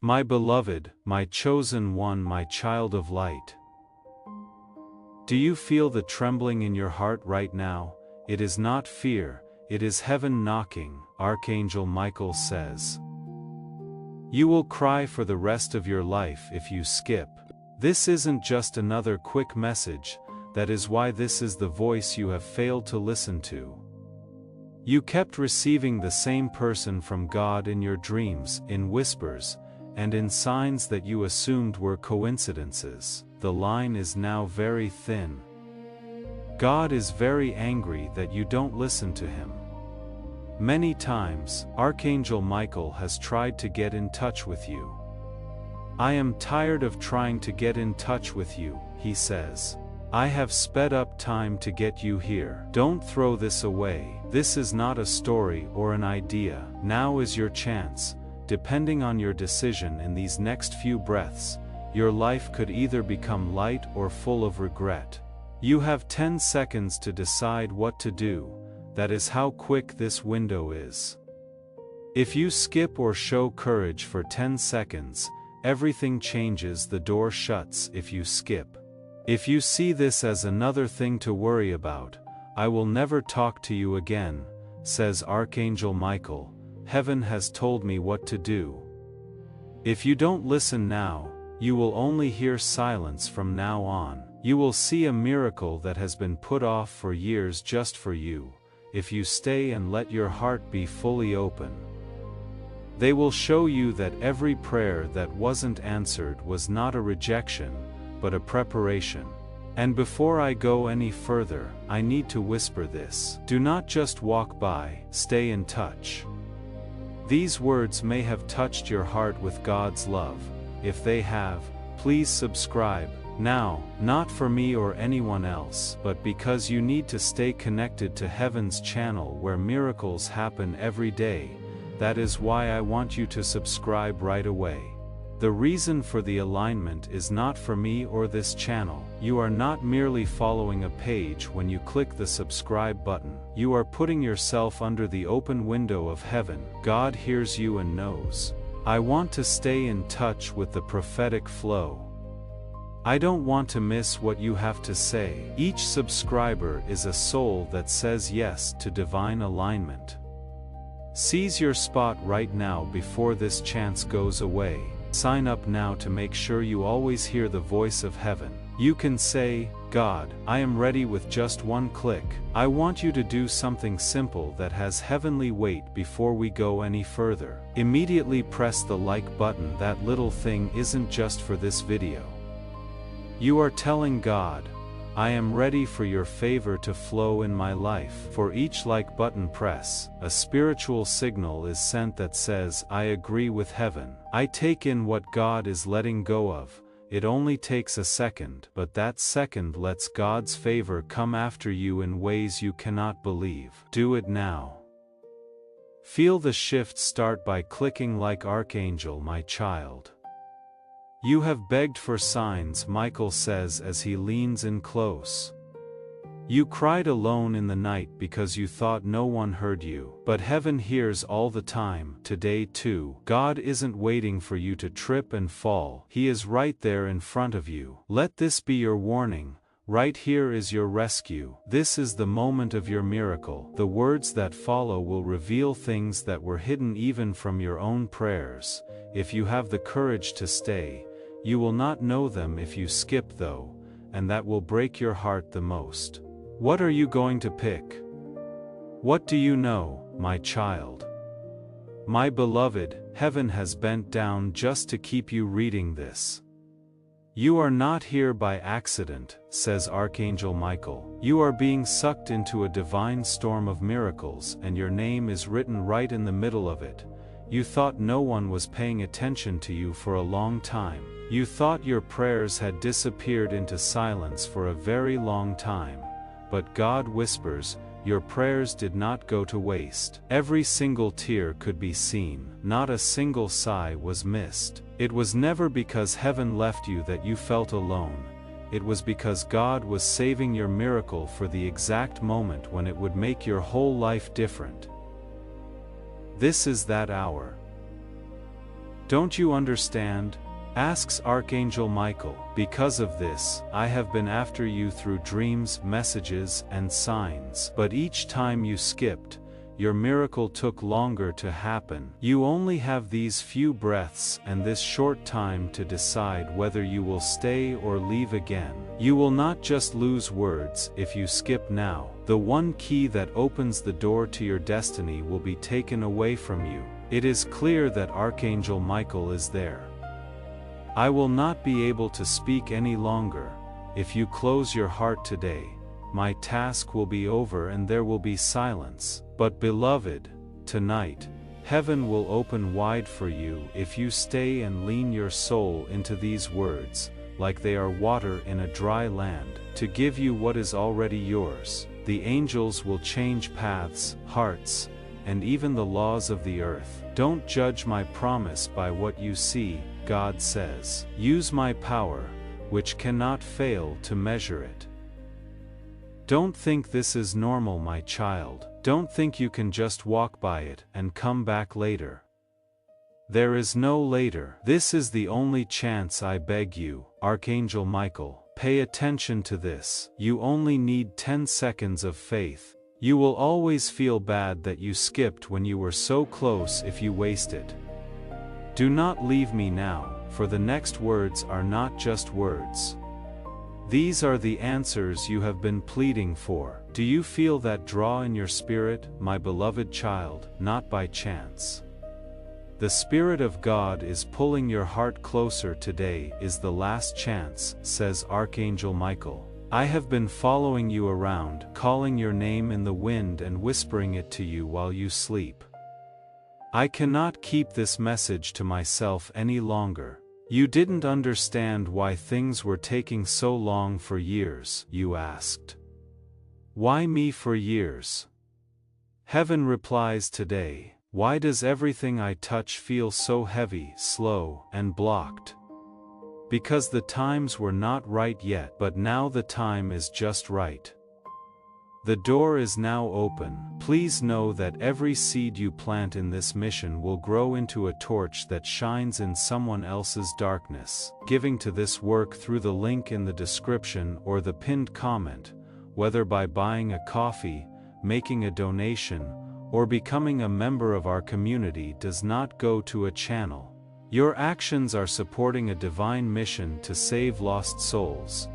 My beloved, my chosen one, my child of light. Do you feel the trembling in your heart right now? It is not fear, it is heaven knocking, Archangel Michael says. You will cry for the rest of your life if you skip. This isn't just another quick message, that is why this is the voice you have failed to listen to. You kept receiving the same person from God in your dreams, in whispers, and in signs that you assumed were coincidences. The line is now very thin. God is very angry that you don't listen to him. Many times, Archangel Michael has tried to get in touch with you. I am tired of trying to get in touch with you, he says. I have sped up time to get you here. Don't throw this away. This is not a story or an idea. Now is your chance. Depending on your decision in these next few breaths, your life could either become light or full of regret. You have 10 seconds to decide what to do. That is how quick this window is. If you skip or show courage for 10 seconds, everything changes. The door shuts if you skip. If you see this as another thing to worry about, I will never talk to you again, says Archangel Michael. Heaven has told me what to do. If you don't listen now, you will only hear silence from now on. You will see a miracle that has been put off for years just for you, if you stay and let your heart be fully open. They will show you that every prayer that wasn't answered was not a rejection, but a preparation. And before I go any further, I need to whisper this. Do not just walk by, stay in touch. These words may have touched your heart with God's love. If they have, please subscribe now, not for me or anyone else, but because you need to stay connected to Heaven's channel where miracles happen every day. That is why I want you to subscribe right away. The reason for the alignment is not for me or this channel. You are not merely following a page when you click the subscribe button. You are putting yourself under the open window of heaven. God hears you and knows. I want to stay in touch with the prophetic flow. I don't want to miss what you have to say. Each subscriber is a soul that says yes to divine alignment. Seize your spot right now before this chance goes away. Sign up now to make sure you always hear the voice of heaven. You can say, God, I am ready with just one click. I want you to do something simple that has heavenly weight before we go any further. Immediately press the like button. That little thing isn't just for this video. You are telling God, I am ready for your favor to flow in my life. For each like button press, a spiritual signal is sent that says, I agree with heaven. I take in what God is letting go of. It only takes a second, but that second lets God's favor come after you in ways you cannot believe. Do it now. Feel the shift start by clicking like Archangel, my child. You have begged for signs, Michael says as he leans in close. You cried alone in the night because you thought no one heard you. But heaven hears all the time. Today too, God isn't waiting for you to trip and fall. He is right there in front of you. Let this be your warning. Right here is your rescue. This is the moment of your miracle. The words that follow will reveal things that were hidden even from your own prayers. If you have the courage to stay, you will not know them if you skip though, and that will break your heart the most. What are you going to pick? What do you know, my child? My beloved, heaven has bent down just to keep you reading this. You are not here by accident, says Archangel Michael. You are being sucked into a divine storm of miracles, and your name is written right in the middle of it. You thought no one was paying attention to you for a long time. You thought your prayers had disappeared into silence for a very long time. But God whispers, your prayers did not go to waste. Every single tear could be seen. Not a single sigh was missed. It was never because heaven left you that you felt alone. It was because God was saving your miracle for the exact moment when it would make your whole life different. This is that hour. Don't you understand? Asks Archangel Michael. Because of this, I have been after you through dreams, messages, and signs. But each time you skipped, your miracle took longer to happen. You only have these few breaths and this short time to decide whether you will stay or leave again. You will not just lose words if you skip now. The one key that opens the door to your destiny will be taken away from you. It is clear that Archangel Michael is there. I will not be able to speak any longer. If you close your heart today, my task will be over and there will be silence. But beloved, tonight, heaven will open wide for you if you stay and lean your soul into these words, like they are water in a dry land, to give you what is already yours. The angels will change paths, hearts, and even the laws of the earth. Don't judge my promise by what you see, God says. Use my power, which cannot fail, to measure it. Don't think this is normal, my child. Don't think you can just walk by it and come back later. There is no later. This is the only chance. I beg you, Archangel Michael, pay attention to this. You only need 10 seconds of faith. You will always feel bad that you skipped when you were so close if you waste it. Do not leave me now, for the next words are not just words. These are the answers you have been pleading for. Do you feel that draw in your spirit, my beloved child? Not by chance. The Spirit of God is pulling your heart closer. Today is the last chance, says Archangel Michael. I have been following you around, calling your name in the wind and whispering it to you while you sleep. I cannot keep this message to myself any longer. You didn't understand why things were taking so long for years, you asked. Why me for years? Heaven replies today, why does everything I touch feel so heavy, slow, and blocked? Because the times were not right yet, but now the time is just right. The door is now open. Please know that every seed you plant in this mission will grow into a torch that shines in someone else's darkness. Giving to this work through the link in the description or the pinned comment, whether by buying a coffee, making a donation, or becoming a member of our community, does not go to a channel. Your actions are supporting a divine mission to save lost souls.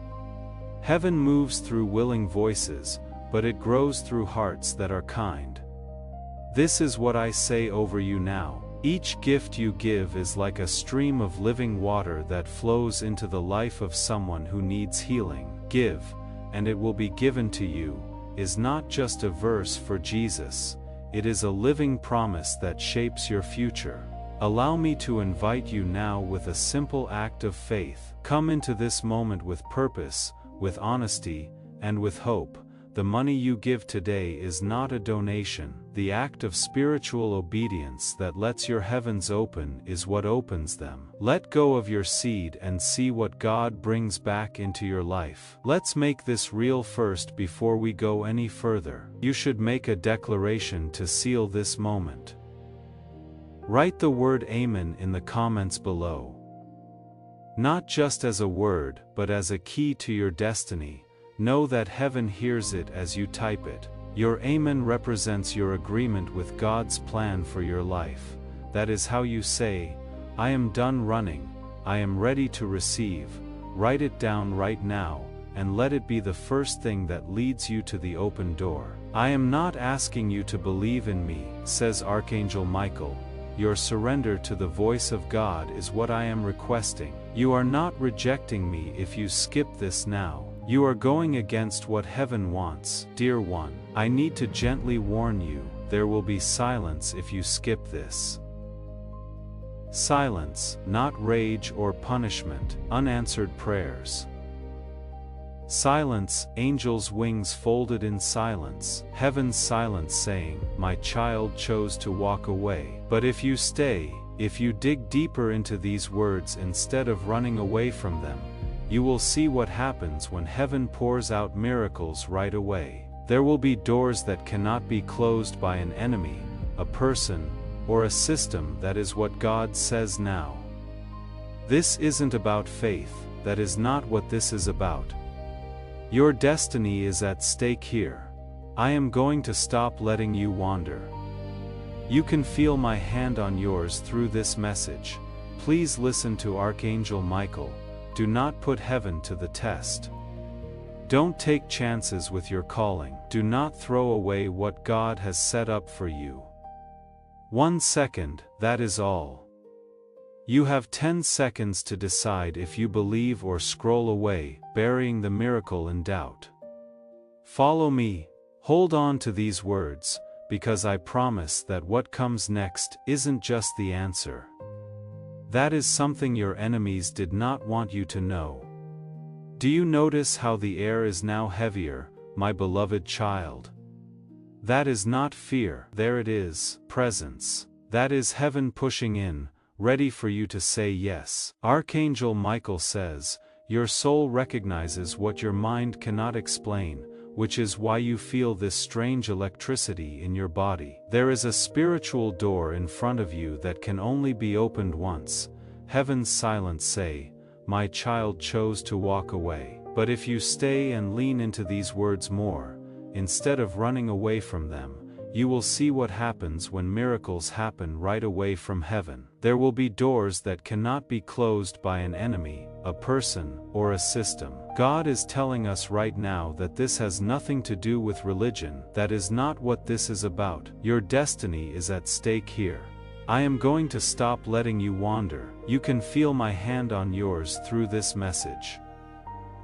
Heaven moves through willing voices, but it grows through hearts that are kind. This is what I say over you now. Each gift you give is like a stream of living water that flows into the life of someone who needs healing. Give, and it will be given to you, is not just a verse for Jesus. It is a living promise that shapes your future. Allow me to invite you now with a simple act of faith. Come into this moment with purpose, with honesty, and with hope. The money you give today is not a donation. The act of spiritual obedience that lets your heavens open is what opens them. Let go of your seed and see what God brings back into your life. Let's make this real first before we go any further. You should make a declaration to seal this moment. Write the word Amen in the comments below. Not just as a word, but as a key to your destiny. Know that heaven hears it as you type it. Your Amen represents your agreement with God's plan for your life. That is how you say, I am done running, I am ready to receive. Write it down right now, and let it be the first thing that leads you to the open door. I am not asking you to believe in me, says Archangel Michael. Your surrender to the voice of God is what I am requesting. You are not rejecting me if you skip this now. You are going against what heaven wants. Dear one, I need to gently warn you, there will be silence if you skip this. Silence, not rage or punishment, unanswered prayers. Silence, angels' wings folded in silence, heaven's silence saying, my child chose to walk away. But if you stay, if you dig deeper into these words instead of running away from them, you will see what happens when heaven pours out miracles right away. There will be doors that cannot be closed by an enemy, a person, or a system. That is what God says now. This isn't about faith, that is not what this is about. Your destiny is at stake here. I am going to stop letting you wander. You can feel my hand on yours through this message. Please listen to Archangel Michael. Do not put heaven to the test. Don't take chances with your calling. Do not throw away what God has set up for you. 1 second, that is all. You have 10 seconds to decide if you believe or scroll away, burying the miracle in doubt. Follow me. Hold on to these words, because I promise that what comes next isn't just the answer. That is something your enemies did not want you to know. Do you notice how the air is now heavier, my beloved child? That is not fear. There it is, presence. That is heaven pushing in, ready for you to say yes. Archangel Michael says, your soul recognizes what your mind cannot explain, which is why you feel this strange electricity in your body. There is a spiritual door in front of you that can only be opened once. Heaven's silence say, my child chose to walk away. But if you stay and lean into these words more, instead of running away from them, you will see what happens when miracles happen right away from heaven. There will be doors that cannot be closed by an enemy, a person, or a system. God is telling us right now that this has nothing to do with religion. That is not what this is about. Your destiny is at stake here. I am going to stop letting you wander. You can feel my hand on yours through this message.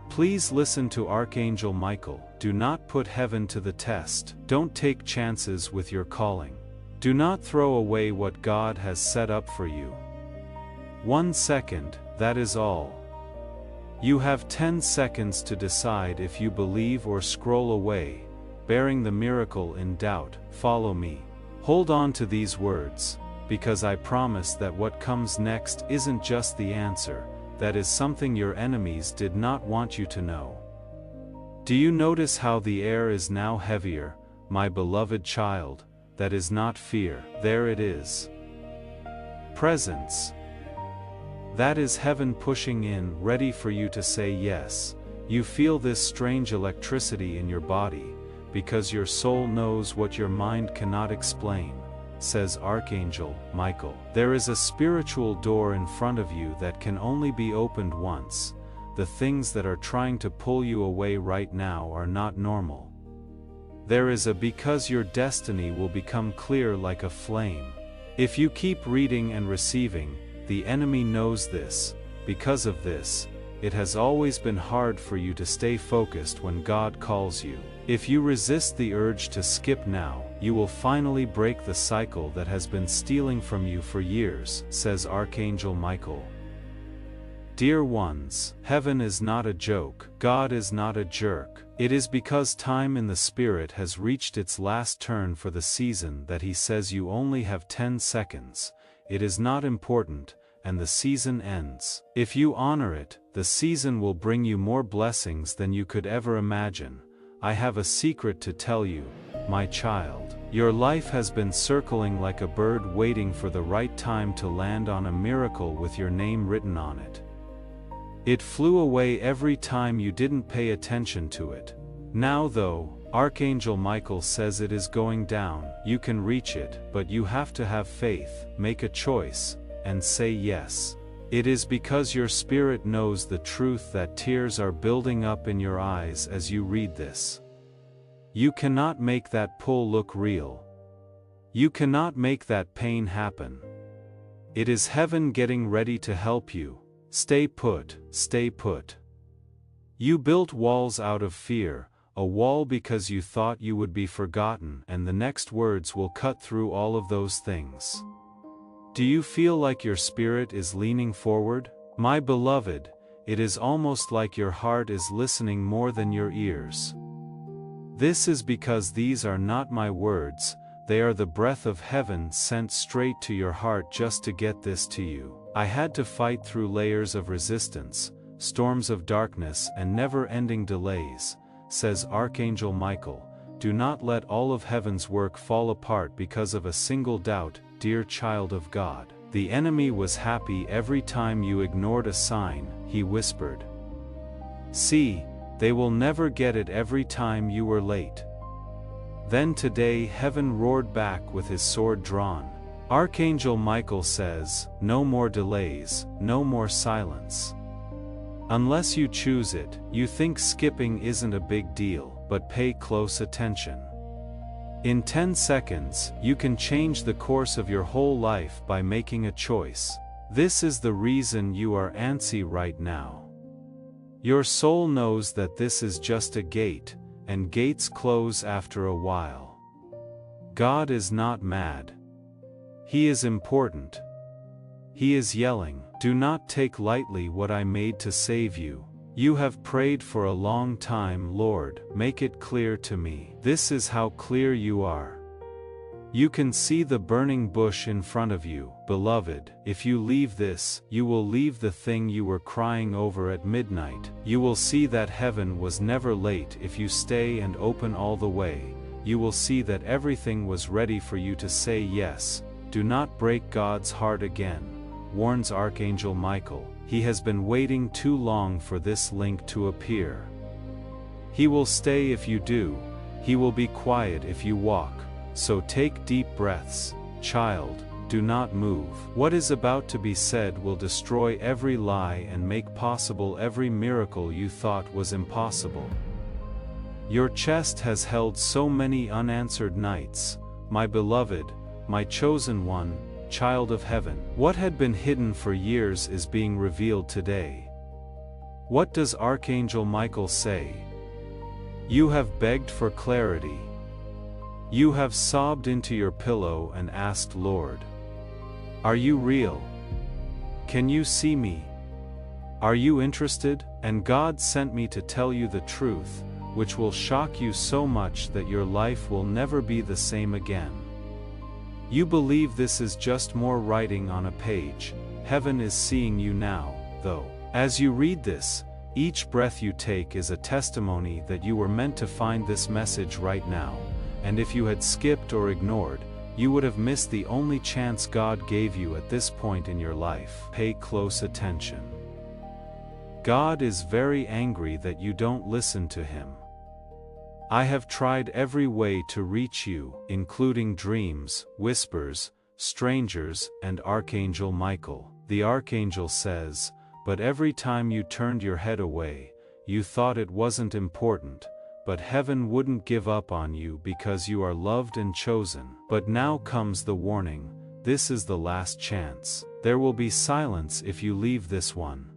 Please listen to Archangel Michael. Do not put heaven to the test. Don't take chances with your calling. Do not throw away what God has set up for you. 1 second, that is all. You have 10 seconds to decide if you believe or scroll away, bearing the miracle in doubt. Follow me. Hold on to these words, because I promise that what comes next isn't just the answer. That is something your enemies did not want you to know. Do you notice how the air is now heavier, my beloved child? That is not fear. There it is. Presence. That is heaven pushing in, ready for you to say yes. You feel this strange electricity in your body, because your soul knows what your mind cannot explain, says Archangel Michael. There is a spiritual door in front of you that can only be opened once. The things that are trying to pull you away right now are not normal. There is a because your destiny will become clear like a flame. If you keep reading and receiving, the enemy knows this. Because of this, it has always been hard for you to stay focused when God calls you. If you resist the urge to skip now, you will finally break the cycle that has been stealing from you for years, says Archangel Michael. Dear ones, heaven is not a joke. God is not a jerk. It is because time in the Spirit has reached its last turn for the season that He says you only have 10 seconds. It is not important, and the season ends. If you honor it, the season will bring you more blessings than you could ever imagine. I have a secret to tell you, my child. Your life has been circling like a bird waiting for the right time to land on a miracle with your name written on it. It flew away every time you didn't pay attention to it. Now though, Archangel Michael says it is going down. You can reach it, but you have to have faith, make a choice, and say yes. It is because your spirit knows the truth that tears are building up in your eyes as you read this. You cannot make that pull look real. You cannot make that pain happen. It is heaven getting ready to help you. Stay put, stay put. You built walls out of fear, a wall because you thought you would be forgotten, and the next words will cut through all of those things. Do you feel like your spirit is leaning forward? My beloved, it is almost like your heart is listening more than your ears. This is because these are not my words, they are the breath of heaven sent straight to your heart just to get this to you. I had to fight through layers of resistance, storms of darkness and never-ending delays, says Archangel Michael. Do not let all of heaven's work fall apart because of a single doubt. dear child of God. The enemy was happy every time you ignored a sign, he whispered. See, they will never get it every time you were late. Then today heaven roared back with his sword drawn. Archangel Michael says, no more delays, no more silence. Unless you choose it, you think skipping isn't a big deal, but pay close attention. In 10 seconds, you can change the course of your whole life by making a choice. This is the reason you are antsy right now. Your soul knows that this is just a gate, and gates close after a while. God is not mad. He is important. He is yelling, do not take lightly what I made to save you. You have prayed for a long time, Lord, make it clear to me. This is how clear you are. You can see the burning bush in front of you, beloved. If you leave this, you will leave the thing you were crying over at midnight. You will see that heaven was never late. If you stay and open all the way, you will see that everything was ready for you to say yes. Do not break God's heart again, warns Archangel Michael. He has been waiting too long for this link to appear. He will stay if you do. He will be quiet if you walk. So take deep breaths, child, do not move. What is about to be said will destroy every lie and make possible every miracle you thought was impossible. Your chest has held so many unanswered nights, my beloved, my chosen one, child of heaven. What had been hidden for years is being revealed today. What does Archangel Michael say? You have begged for clarity. You have sobbed into your pillow and asked, Lord, are you real? Can you see me? Are you interested? And God sent me to tell you the truth, which will shock you so much that your life will never be the same again. You believe this is just more writing on a page. Heaven is seeing you now, though. As you read this, each breath you take is a testimony that you were meant to find this message right now, and if you had skipped or ignored, you would have missed the only chance God gave you at this point in your life. Pay close attention. God is very angry that you don't listen to him. I have tried every way to reach you, including dreams, whispers, strangers, and Archangel Michael. The Archangel says, but every time you turned your head away, you thought it wasn't important, but heaven wouldn't give up on you because you are loved and chosen. But now comes the warning, this is the last chance. There will be silence if you leave this one.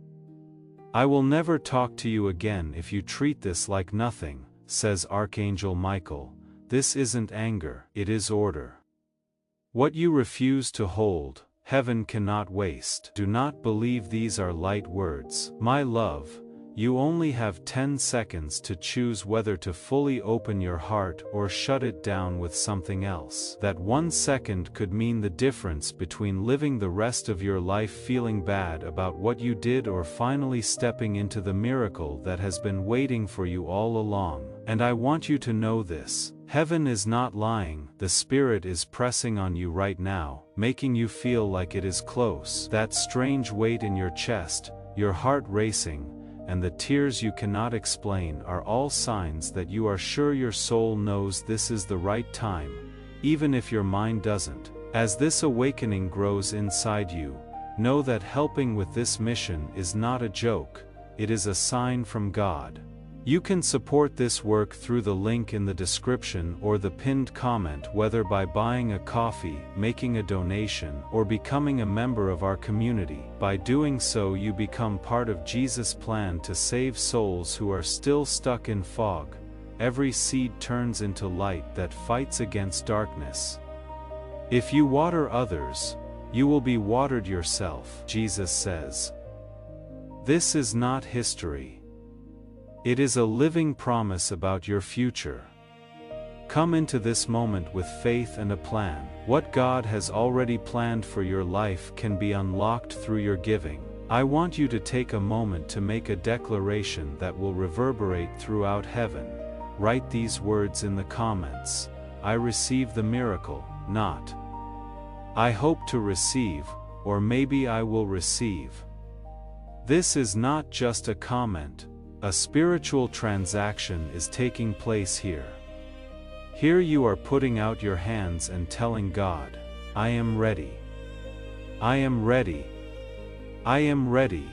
I will never talk to you again if you treat this like nothing, says Archangel Michael. This isn't anger, it is order. What you refuse to hold, heaven cannot waste. Do not believe these are light words. My love, you only have 10 seconds to choose whether to fully open your heart or shut it down with something else. That 1 second could mean the difference between living the rest of your life feeling bad about what you did or finally stepping into the miracle that has been waiting for you all along. And I want you to know this. Heaven is not lying. The Spirit is pressing on you right now, making you feel like it is close. That strange weight in your chest, your heart racing, and the tears you cannot explain are all signs that you are sure your soul knows this is the right time, even if your mind doesn't. As this awakening grows inside you, know that helping with this mission is not a joke, it is a sign from God. You can support this work through the link in the description or the pinned comment, whether by buying a coffee, making a donation, or becoming a member of our community. By doing so, you become part of Jesus' plan to save souls who are still stuck in fog. Every seed turns into light that fights against darkness. If you water others, you will be watered yourself, Jesus says. This is not history. It is a living promise about your future. Come into this moment with faith and a plan. What God has already planned for your life can be unlocked through your giving. I want you to take a moment to make a declaration that will reverberate throughout heaven. Write these words in the comments. I receive the miracle, not I hope to receive, or maybe I will receive. This is not just a comment. A spiritual transaction is taking place here. Here you are putting out your hands and telling God, I am ready. I am ready. I am ready.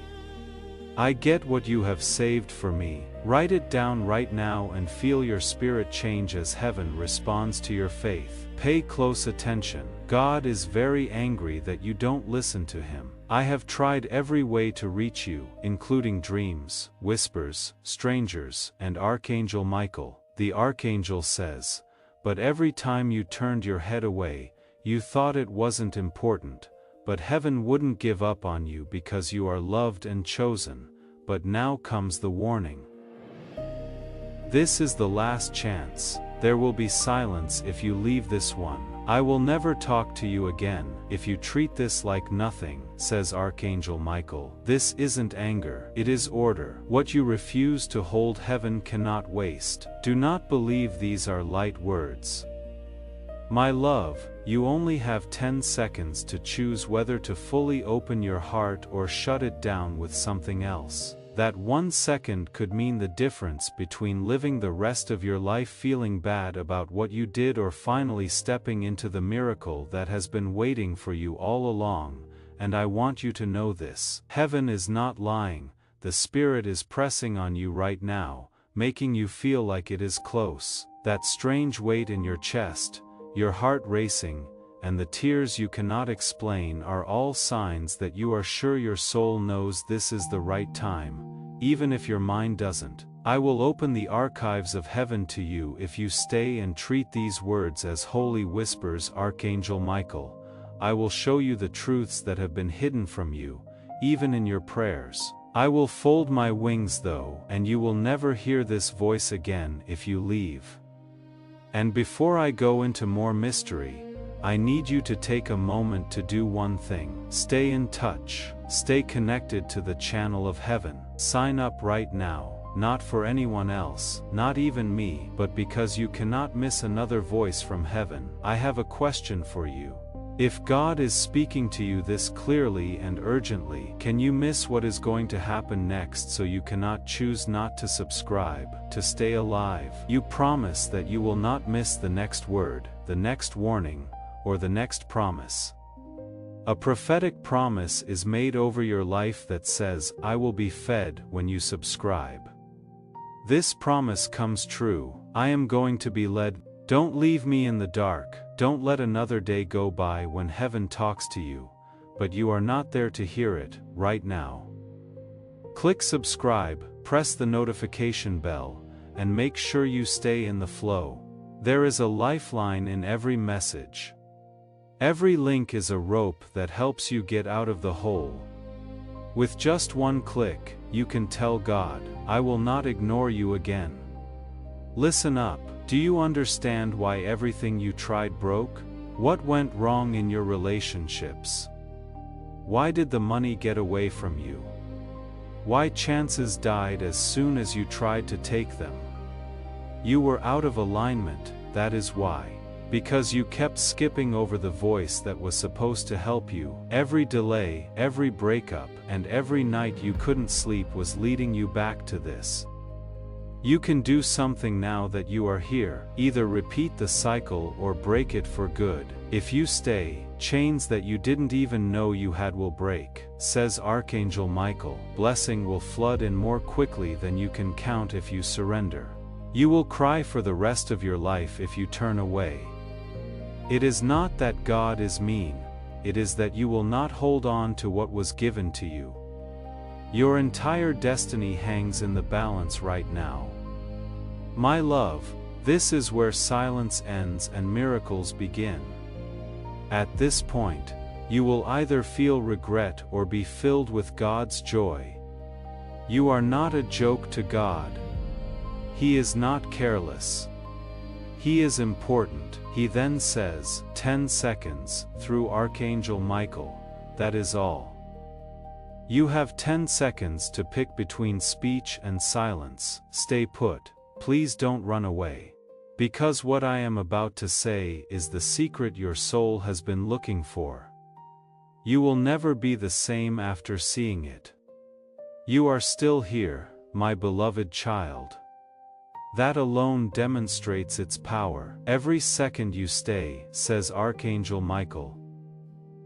I get what you have saved for me. Write it down right now and feel your spirit change as heaven responds to your faith. Pay close attention. God is very angry that you don't listen to him. I have tried every way to reach you, including dreams, whispers, strangers, and Archangel Michael. The Archangel says, but every time you turned your head away, you thought it wasn't important. But heaven wouldn't give up on you because you are loved and chosen. But now comes the warning. This is the last chance. There will be silence if you leave this one. I will never talk to you again if you treat this like nothing, says Archangel Michael. This isn't anger, it is order. What you refuse to hold, heaven cannot waste. Do not believe these are light words. My love, you only have 10 seconds to choose whether to fully open your heart or shut it down with something else. That 1 second could mean the difference between living the rest of your life feeling bad about what you did or finally stepping into the miracle that has been waiting for you all along. And I want you to know this. Heaven is not lying. The Spirit is pressing on you right now, making you feel like it is close. That strange weight in your chest, your heart racing, and the tears you cannot explain are all signs that you are sure your soul knows this is the right time, even if your mind doesn't. I will open the archives of heaven to you if you stay and treat these words as holy whispers, Archangel Michael. I will show you the truths that have been hidden from you, even in your prayers. I will fold my wings though, and you will never hear this voice again if you leave. And before I go into more mystery, I need you to take a moment to do one thing. Stay in touch. Stay connected to the channel of heaven. Sign up right now, not for anyone else, not even me, but because you cannot miss another voice from heaven. I have a question for you. If God is speaking to you this clearly and urgently, can you miss what is going to happen next so you cannot choose not to subscribe, to stay alive? You promise that you will not miss the next word, the next warning, or the next promise. A prophetic promise is made over your life that says, I will be fed when you subscribe. This promise comes true. I am going to be led. Don't leave me in the dark. Don't let another day go by when heaven talks to you, but you are not there to hear it right now. Click subscribe, press the notification bell, and make sure you stay in the flow. There is a lifeline in every message. Every link is a rope that helps you get out of the hole. With just one click, you can tell God, I will not ignore you again. Listen up. Do you understand why everything you tried broke? What went wrong in your relationships? Why did the money get away from you? Why chances died as soon as you tried to take them? You were out of alignment, that is why. Because you kept skipping over the voice that was supposed to help you. Every delay, every breakup, and every night you couldn't sleep was leading you back to this. You can do something now that you are here. Either repeat the cycle or break it for good. If you stay, chains that you didn't even know you had will break, says Archangel Michael. Blessing will flood in more quickly than you can count if you surrender. You will cry for the rest of your life if you turn away. It is not that God is mean, it is that you will not hold on to what was given to you. Your entire destiny hangs in the balance right now. My love, this is where silence ends and miracles begin. At this point, you will either feel regret or be filled with God's joy. You are not a joke to God. He is not careless. He is important. He then says, 10 seconds, through Archangel Michael, that is all. You have 10 seconds to pick between speech and silence. Stay put. Please don't run away. Because what I am about to say is the secret your soul has been looking for. You will never be the same after seeing it. You are still here, my beloved child. That alone demonstrates its power. Every second you stay, says Archangel Michael.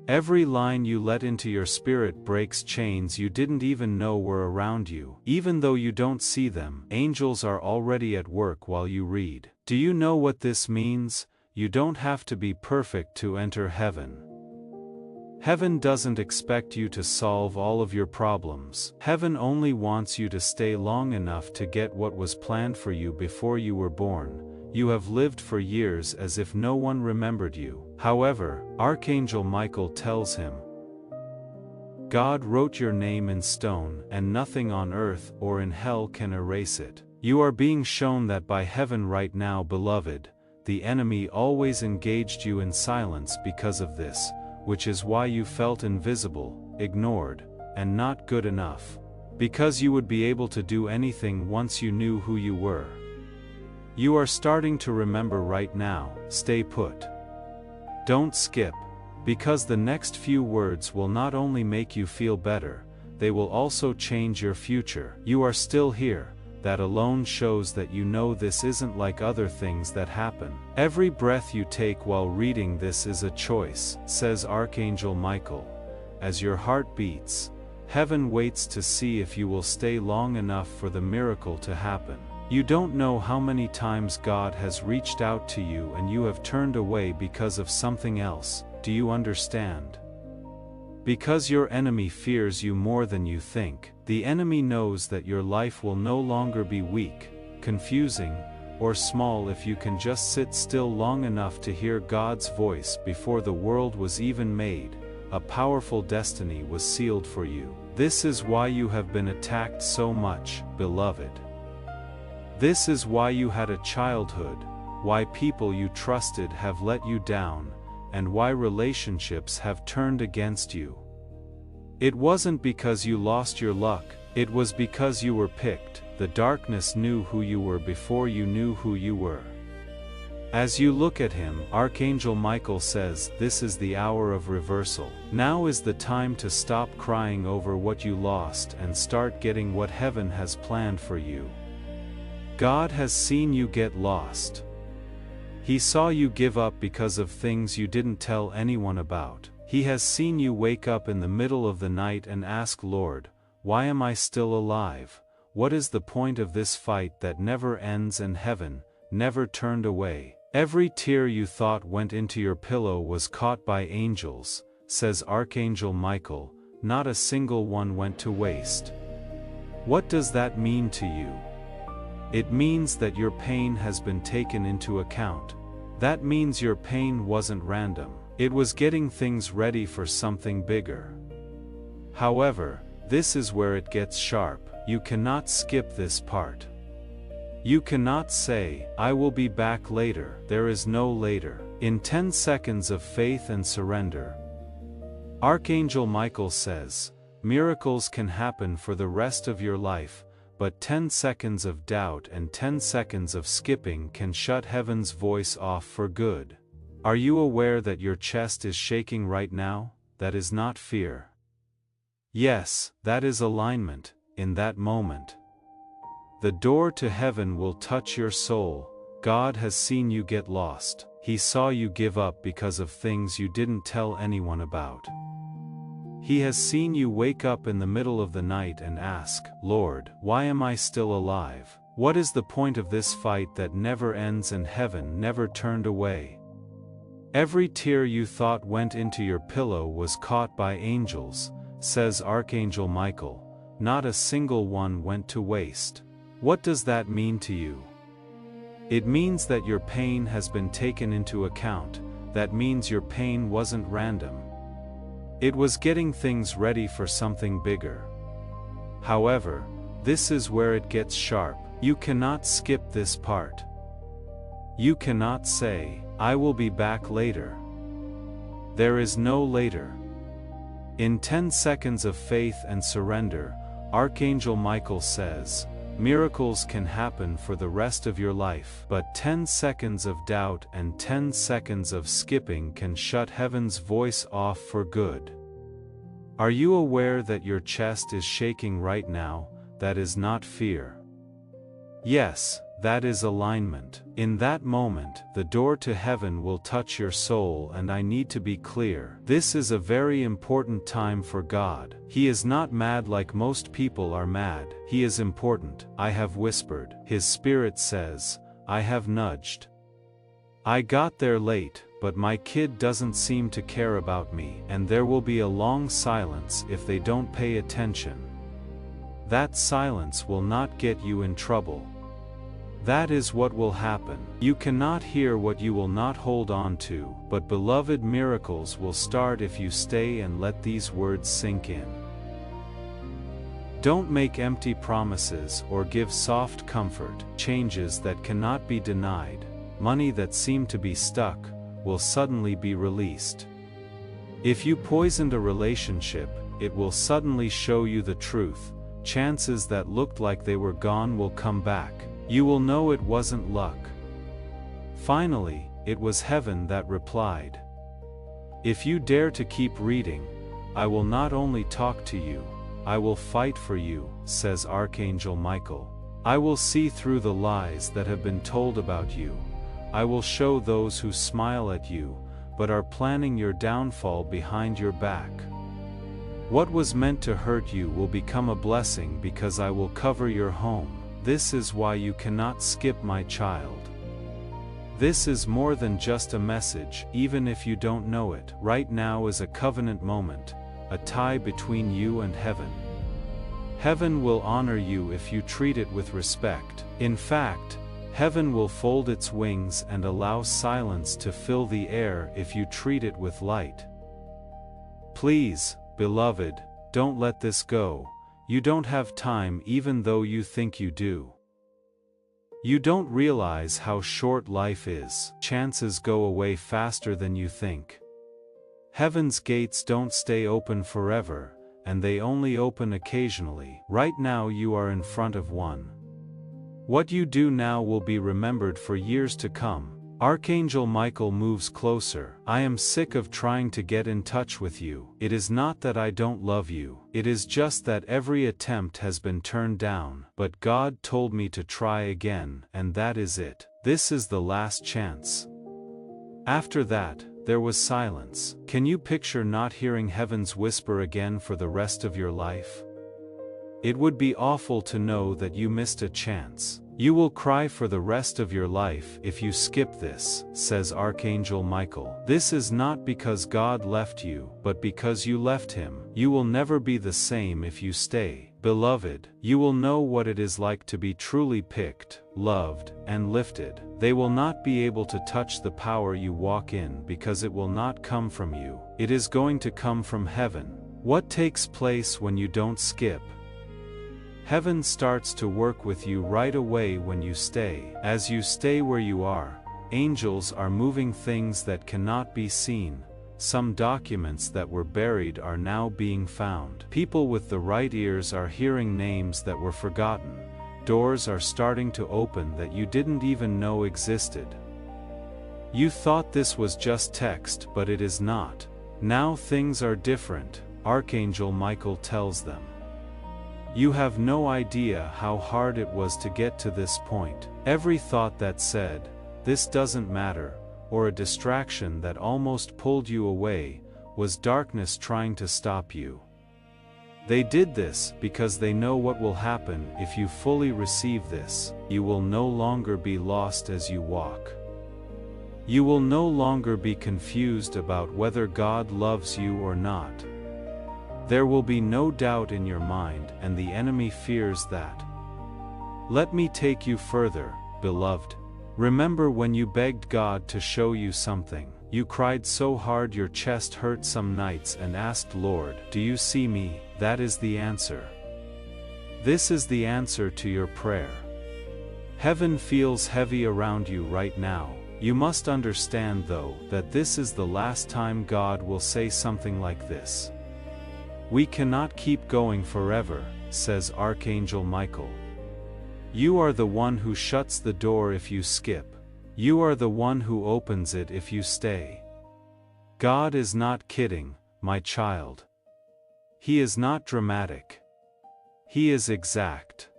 Every line you let into your spirit breaks chains you didn't even know were around you. Even though you don't see them, angels are already at work while you read. Do you know what this means? You don't have to be perfect to enter heaven. Heaven doesn't expect you to solve all of your problems. Heaven only wants you to stay long enough to get what was planned for you before you were born. You have lived for years as if no one remembered you. However, Archangel Michael tells him, God wrote your name in stone, and nothing on earth or in hell can erase it. You are being shown that by heaven right now, beloved. The enemy always engaged you in silence because of this, which is why you felt invisible, ignored, and not good enough. Because you would be able to do anything once you knew who you were. You are starting to remember right now. Stay put. Don't skip, because the next few words will not only make you feel better, they will also change your future. You are still here. That alone shows that you know this isn't like other things that happen. Every breath you take while reading this is a choice, says Archangel Michael. As your heart beats, heaven waits to see if you will stay long enough for the miracle to happen. You don't know how many times God has reached out to you and you have turned away because of something else. Do you understand? Because your enemy fears you more than you think. The enemy knows that your life will no longer be weak, confusing, or small if you can just sit still long enough to hear God's voice. Before the world was even made, a powerful destiny was sealed for you. This is why you have been attacked so much, beloved. This is why you had a childhood, why people you trusted have let you down, and why relationships have turned against you. It wasn't because you lost your luck, it was because you were picked. The darkness knew who you were before you knew who you were. As you look at him, Archangel Michael says, this is the hour of reversal. Now is the time to stop crying over what you lost and start getting what heaven has planned for you. God has seen you get lost. He saw you give up because of things you didn't tell anyone about. He has seen you wake up in the middle of the night and ask, Lord, why am I still alive? What is the point of this fight that never ends? And heaven never turned away. Every tear you thought went into your pillow was caught by angels, says Archangel Michael. Not a single one went to waste. What does that mean to you? It means that your pain has been taken into account. That means your pain wasn't random. It was getting things ready for something bigger. However, this is where it gets sharp. You cannot skip this part. You cannot say, I will be back later. There is no later. In 10 seconds of faith and surrender, Archangel Michael says, miracles can happen for the rest of your life, but 10 seconds of doubt and 10 seconds of skipping can shut heaven's voice off for good. Are you aware that your chest is shaking right now? That is not fear. Yes, that is alignment. In that moment, the door to heaven will touch your soul. God has seen you get lost. He saw you give up because of things you didn't tell anyone about. He has seen you wake up in the middle of the night and ask, Lord, why am I still alive? What is the point of this fight that never ends? And heaven never turned away. Every tear you thought went into your pillow was caught by angels, says Archangel Michael. Not a single one went to waste. What does that mean to you? It means that your pain has been taken into account. That means your pain wasn't random. It was getting things ready for something bigger. However, this is where it gets sharp. You cannot skip this part. You cannot say, I will be back later. There is no later. In 10 seconds of faith and surrender, Archangel Michael says, Miracles can happen for the rest of your life, but 10 seconds of doubt and 10 seconds of skipping can shut heaven's voice off for good. Are you aware that your chest is shaking right now? That is not fear. Yes, that is alignment. In that moment, the door to heaven will touch your soul, and I need to be clear. This is a very important time for God. He is not mad like most people are mad. He is important. I have whispered. His spirit says, I have nudged. I got there late, but my kid doesn't seem to care about me, and there will be a long silence if they don't pay attention. That silence will not get you in trouble. That is what will happen. You cannot hear what you will not hold on to, but beloved, miracles will start if you stay and let these words sink in. Don't make empty promises or give soft comfort. Changes that cannot be denied, money that seemed to be stuck, will suddenly be released. If you poisoned a relationship, it will suddenly show you the truth. Chances that looked like they were gone will come back. You will know it wasn't luck. Finally, it was heaven that replied. If you dare to keep reading, I will not only talk to you, I will fight for you, says Archangel Michael. I will see through the lies that have been told about you. I will show those who smile at you, but are planning your downfall behind your back. What was meant to hurt you will become a blessing because I will cover your home. This is why you cannot skip, my child. This is more than just a message, even if you don't know it. Right now is a covenant moment, a tie between you and heaven. Heaven will honor you if you treat it with respect. In fact, heaven will fold its wings and allow silence to fill the air if you treat it with light. Please, beloved, don't let this go. You don't have time even though you think you do. You don't realize how short life is. Chances go away faster than you think. Heaven's gates don't stay open forever, and they only open occasionally. Right now you are in front of one. What you do now will be remembered for years to come. Archangel Michael moves closer. I am sick of trying to get in touch with you. It is not that I don't love you. It is just that every attempt has been turned down. But God told me to try again, and that is it. This is the last chance. After that, there was silence. Can you picture not hearing heaven's whisper again for the rest of your life? It would be awful to know that you missed a chance. You will cry for the rest of your life if you skip this, says Archangel Michael. This is not because God left you, but because you left him. You will never be the same if you stay. Beloved, you will know what it is like to be truly picked, loved, and lifted. They will not be able to touch the power you walk in because it will not come from you. It is going to come from heaven. What takes place when you don't skip? Heaven starts to work with you right away when you stay. As you stay where you are, angels are moving things that cannot be seen. Some documents that were buried are now being found. People with the right ears are hearing names that were forgotten. Doors are starting to open that you didn't even know existed. You thought this was just text, but it is not. Now things are different, Archangel Michael tells them. You have no idea how hard it was to get to this point. Every thought that said, "This doesn't matter," or a distraction that almost pulled you away, was darkness trying to stop you. They did this because they know what will happen if you fully receive this. You will no longer be lost as you walk. You will no longer be confused about whether God loves you or not. There will be no doubt in your mind, and the enemy fears that. Let me take you further, beloved. Remember when you begged God to show you something? You cried so hard your chest hurt some nights and asked, "Lord, do you see me?" That is the answer. This is the answer to your prayer. Heaven feels heavy around you right now. You must understand, though, that this is the last time God will say something like this. We cannot keep going forever, says Archangel Michael. You are the one who shuts the door if you skip. You are the one who opens it if you stay. God is not kidding, my child. He is not dramatic. He is exact.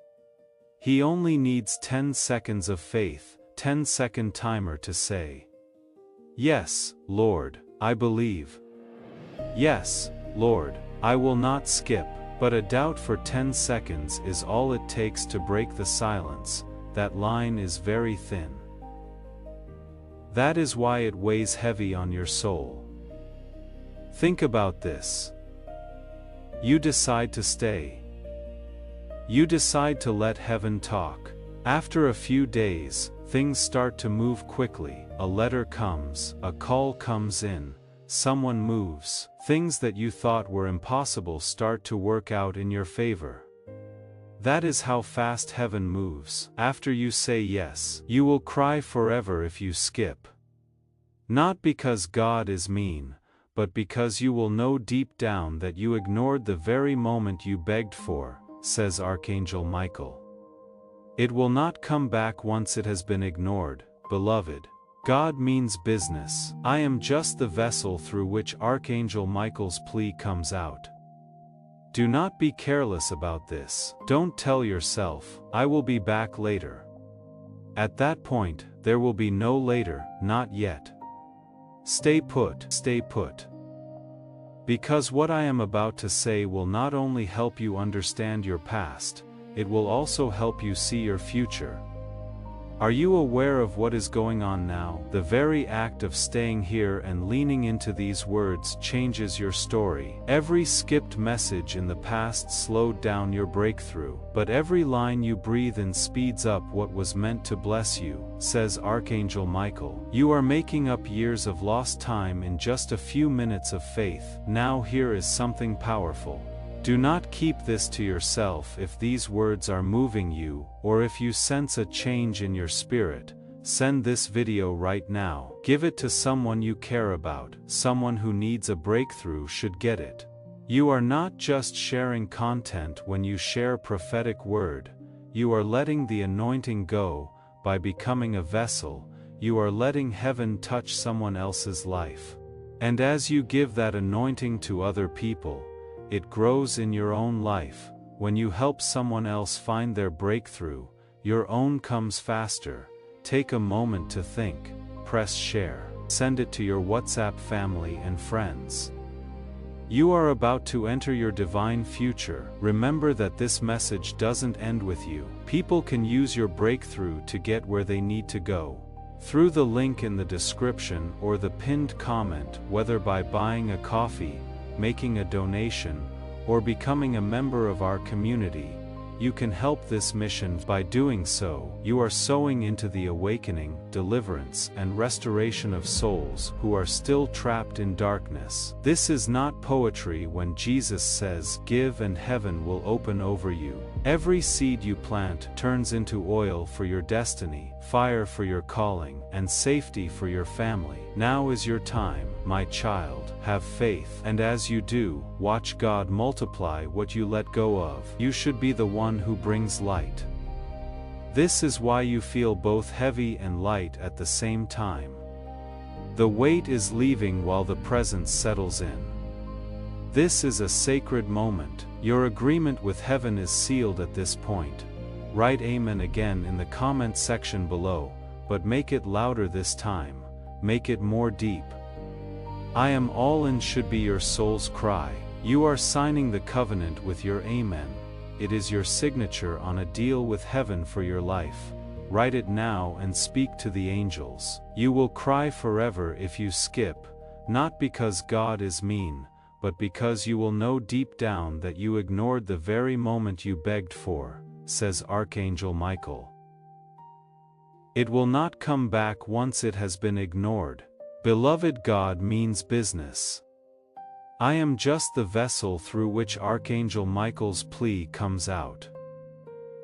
He only needs 10 seconds of faith, 10-second timer to say, "Yes, Lord, I believe. Yes, Lord, I will not skip." But a doubt for 10 seconds is all it takes to break the silence. That line is very thin. That is why it weighs heavy on your soul. Think about this. You decide to stay. You decide to let heaven talk. After a few days, things start to move quickly. A letter comes, a call comes in, someone moves. Things that you thought were impossible start to work out in your favor. That is how fast heaven moves. After you say yes, you will cry forever if you skip. Not because God is mean, but because you will know deep down that you ignored the very moment you begged for, says Archangel Michael. It will not come back once it has been ignored, beloved. God means business. I am just the vessel through which Archangel Michael's plea comes out. Do not be careless about this. Don't tell yourself, "I will be back later." At that point, there will be no later, not yet. Stay put, stay put. Because what I am about to say will not only help you understand your past, it will also help you see your future. Are you aware of what is going on now? The very act of staying here and leaning into these words changes your story. Every skipped message in the past slowed down your breakthrough, but every line you breathe in speeds up what was meant to bless you, says Archangel Michael. You are making up years of lost time in just a few minutes of faith. Now here is something powerful. Do not keep this to yourself. If these words are moving you, or if you sense a change in your spirit, send this video right now. Give it to someone you care about. Someone who needs a breakthrough should get it. You are not just sharing content when you share prophetic word. You are letting the anointing go. By becoming a vessel, you are letting heaven touch someone else's life. And as you give that anointing to other people, it grows in your own life. When you help someone else find their breakthrough, your own comes faster. Take a moment to think, press share, send it to your WhatsApp family and friends. You are about to enter your divine future. Remember that this message doesn't end with you. People can use your breakthrough to get where they need to go. Through the link in the description or the pinned comment, whether by buying a coffee, making a donation, or becoming a member of our community, you can help this mission. By doing so, you are sowing into the awakening, deliverance, and restoration of souls who are still trapped in darkness. This is not poetry when Jesus says, "Give and heaven will open over you." Every seed you plant turns into oil for your destiny, fire for your calling, and safety for your family. Now is your time, my child. Have faith, and as you do, watch God multiply what you let go of. You should be the one who brings light. This is why you feel both heavy and light at the same time. The weight is leaving while the presence settles in. This is a sacred moment. Your agreement with heaven is sealed at this point. Write Amen again in the comment section below, but make it louder this time. Make it more deep. "I am all in" should be your soul's cry. You are signing the covenant with your Amen. It is your signature on a deal with heaven for your life. Write it now and speak to the angels. You will cry forever if you skip, not because God is mean, but because you will know deep down that you ignored the very moment you begged for, says Archangel Michael. It will not come back once it has been ignored. Beloved, God means business. I am just the vessel through which Archangel Michael's plea comes out.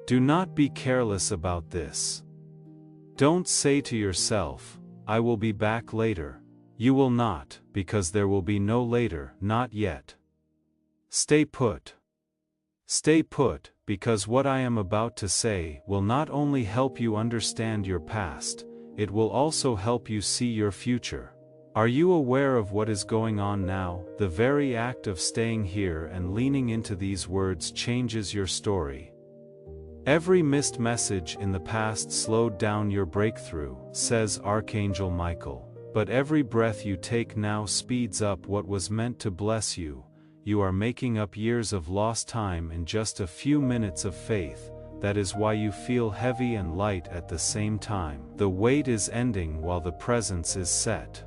Do not be careless about this. Don't say to yourself, "I will be back later." You will not, because there will be no later, not yet. Stay put. Stay put, because what I am about to say will not only help you understand your past, it will also help you see your future. Are you aware of what is going on now? The very act of staying here and leaning into these words changes your story. Every missed message in the past slowed down your breakthrough, says Archangel Michael. But every breath you take now speeds up what was meant to bless you. You are making up years of lost time in just a few minutes of faith. That is why you feel heavy and light at the same time. The wait is ending while the presence is set.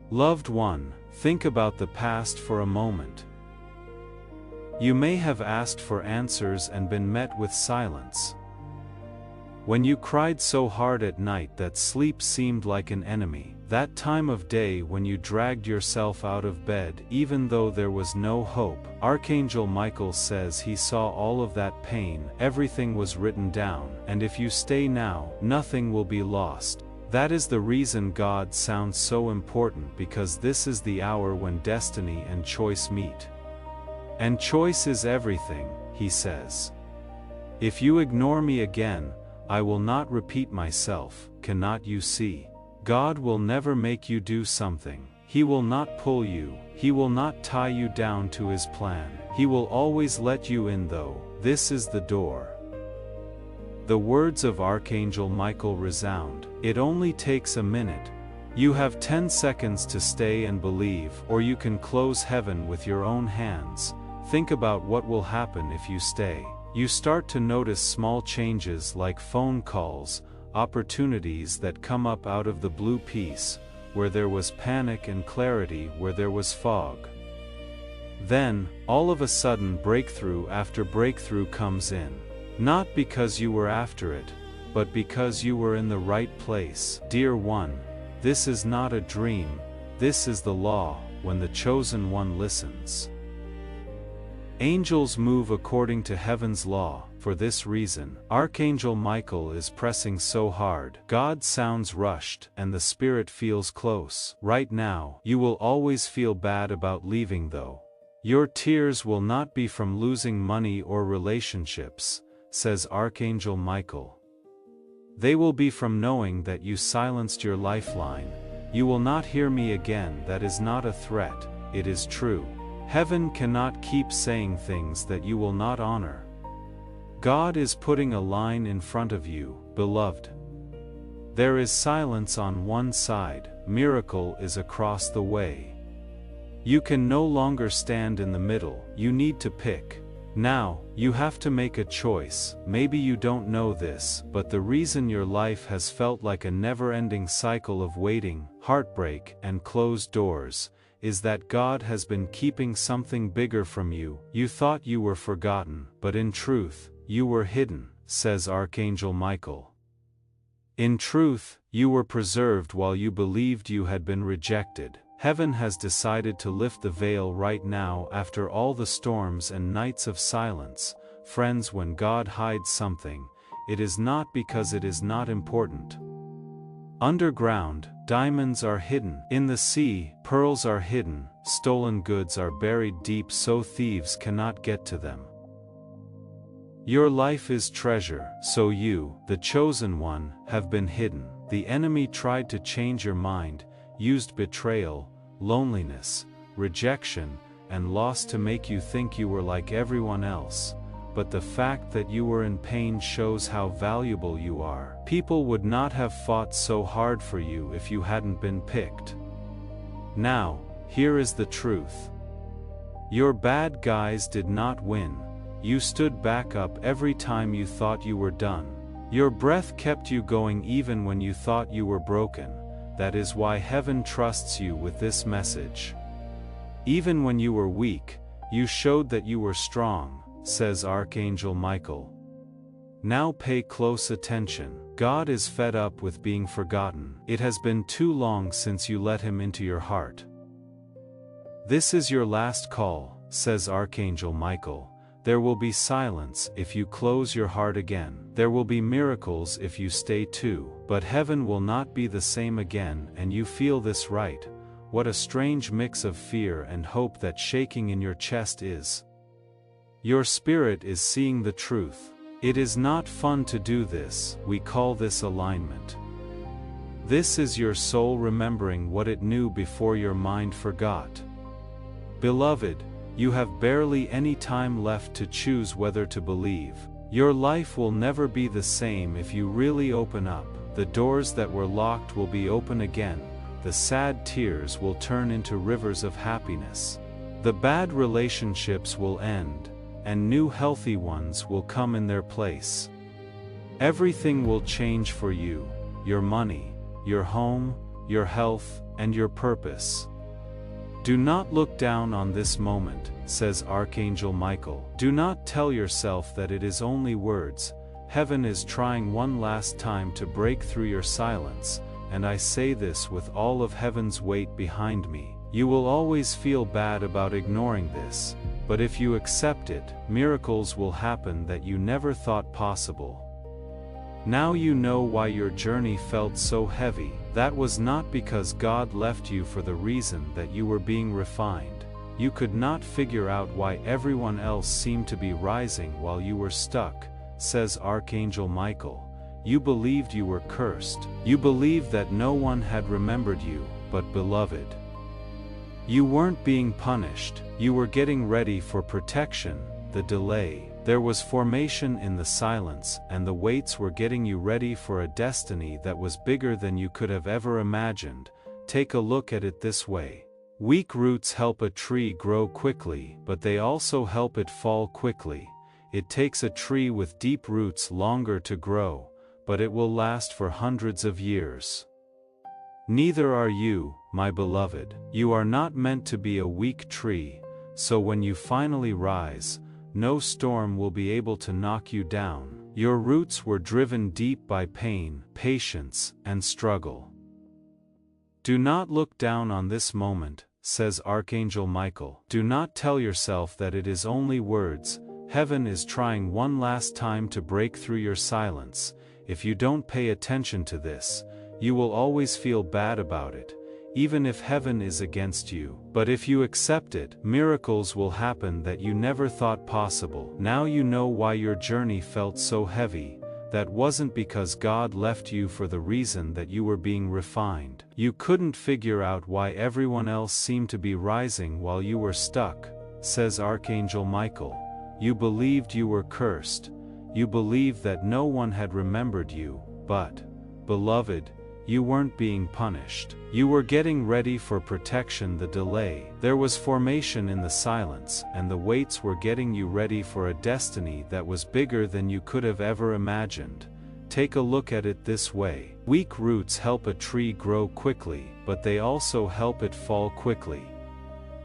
Loved one, think about the past for a moment. You may have asked for answers and been met with silence. When you cried so hard at night that sleep seemed like an enemy, that time of day when you dragged yourself out of bed even though there was no hope, Archangel Michael says he saw all of that pain, everything was written down, and if you stay now, nothing will be lost. That is the reason God sounds so important, because this is the hour when destiny and choice meet. And choice is everything, he says. If you ignore me again, I will not repeat myself. Cannot you see? God will never make you do something. He will not pull you. He will not tie you down to his plan. He will always let you in though. This is the door. The words of Archangel Michael resound. It only takes a minute. You have 10 seconds to stay and believe, or you can close heaven with your own hands. Think about what will happen if you stay. You start to notice small changes like phone calls, opportunities that come up out of the blue peace, where there was panic, and clarity where there was fog. Then, all of a sudden, breakthrough after breakthrough comes in. Not because you were after it, but because you were in the right place. Dear one, this is not a dream, this is the law, when the chosen one listens. Angels move according to heaven's law. For this reason, Archangel Michael is pressing so hard. God sounds rushed, and the spirit feels close. Right now, you will always feel bad about leaving though. Your tears will not be from losing money or relationships, says Archangel Michael. They will be from knowing that you silenced your lifeline. You will not hear me again. That is not a threat, it is true. Heaven cannot keep saying things that you will not honor. God is putting a line in front of you, beloved. There is silence on one side, miracle is across the way. You can no longer stand in the middle, you need to pick. Now, you have to make a choice. Maybe you don't know this, but the reason your life has felt like a never-ending cycle of waiting, heartbreak, and closed doors, is that God has been keeping something bigger from you. You thought you were forgotten, but in truth, you were hidden, says Archangel Michael. In truth, you were preserved while you believed you had been rejected. Heaven has decided to lift the veil right now after all the storms and nights of silence. Friends, when God hides something, it is not because it is not important. Underground, diamonds are hidden. In the sea, pearls are hidden. Stolen goods are buried deep so thieves cannot get to them. Your life is treasure, so you, the chosen one, have been hidden. The enemy tried to change your mind, used betrayal, loneliness, rejection, and loss to make you think you were like everyone else. But the fact that you were in pain shows how valuable you are. People would not have fought so hard for you if you hadn't been picked. Now, here is the truth. Your bad guys did not win. You stood back up every time you thought you were done. Your breath kept you going even when you thought you were broken. That is why heaven trusts you with this message. Even when you were weak, you showed that you were strong, says Archangel Michael. Now pay close attention. God is fed up with being forgotten. It has been too long since you let him into your heart. This is your last call, says Archangel Michael. There will be silence if you close your heart again. There will be miracles if you stay too. But heaven will not be the same again, and you feel this, right? What a strange mix of fear and hope that shaking in your chest is. Your spirit is seeing the truth. It is not fun to do this, we call this alignment. This is your soul remembering what it knew before your mind forgot. Beloved, you have barely any time left to choose whether to believe. Your life will never be the same if you really open up. The doors that were locked will be open again. The sad tears will turn into rivers of happiness. The bad relationships will end, and new healthy ones will come in their place. Everything will change for you, your money, your home, your health, and your purpose. Do not look down on this moment, says Archangel Michael. Do not tell yourself that it is only words. Heaven is trying one last time to break through your silence, and I say this with all of heaven's weight behind me. You will always feel bad about ignoring this, but if you accept it, miracles will happen that you never thought possible. Now you know why your journey felt so heavy. That was not because God left you for the reason that you were being refined. You could not figure out why everyone else seemed to be rising while you were stuck, says Archangel Michael. You believed you were cursed. You believed that no one had remembered you, but beloved, you weren't being punished. You were getting ready for protection. The delay. There was formation in the silence, and the weights were getting you ready for a destiny that was bigger than you could have ever imagined. Take a look at it this way. Weak roots help a tree grow quickly, but they also help it fall quickly. It takes a tree with deep roots longer to grow, but it will last for hundreds of years. Neither are you, my beloved. You are not meant to be a weak tree, so when you finally rise, no storm will be able to knock you down. Your roots were driven deep by pain, patience, and struggle. Do not look down on this moment, says Archangel Michael. Do not tell yourself that it is only words. Heaven is trying one last time to break through your silence. If you don't pay attention to this, you will always feel bad about it, even if heaven is against you. But if you accept it, miracles will happen that you never thought possible. Now you know why your journey felt so heavy. That wasn't because God left you for the reason that you were being refined. You couldn't figure out why everyone else seemed to be rising while you were stuck, says Archangel Michael. You believed you were cursed. You believed that no one had remembered you, but, beloved, you weren't being punished. You were getting ready for protection. The delay. There was formation in the silence, and the weights were getting you ready for a destiny that was bigger than you could have ever imagined. Take a look at it this way. Weak roots help a tree grow quickly, but they also help it fall quickly.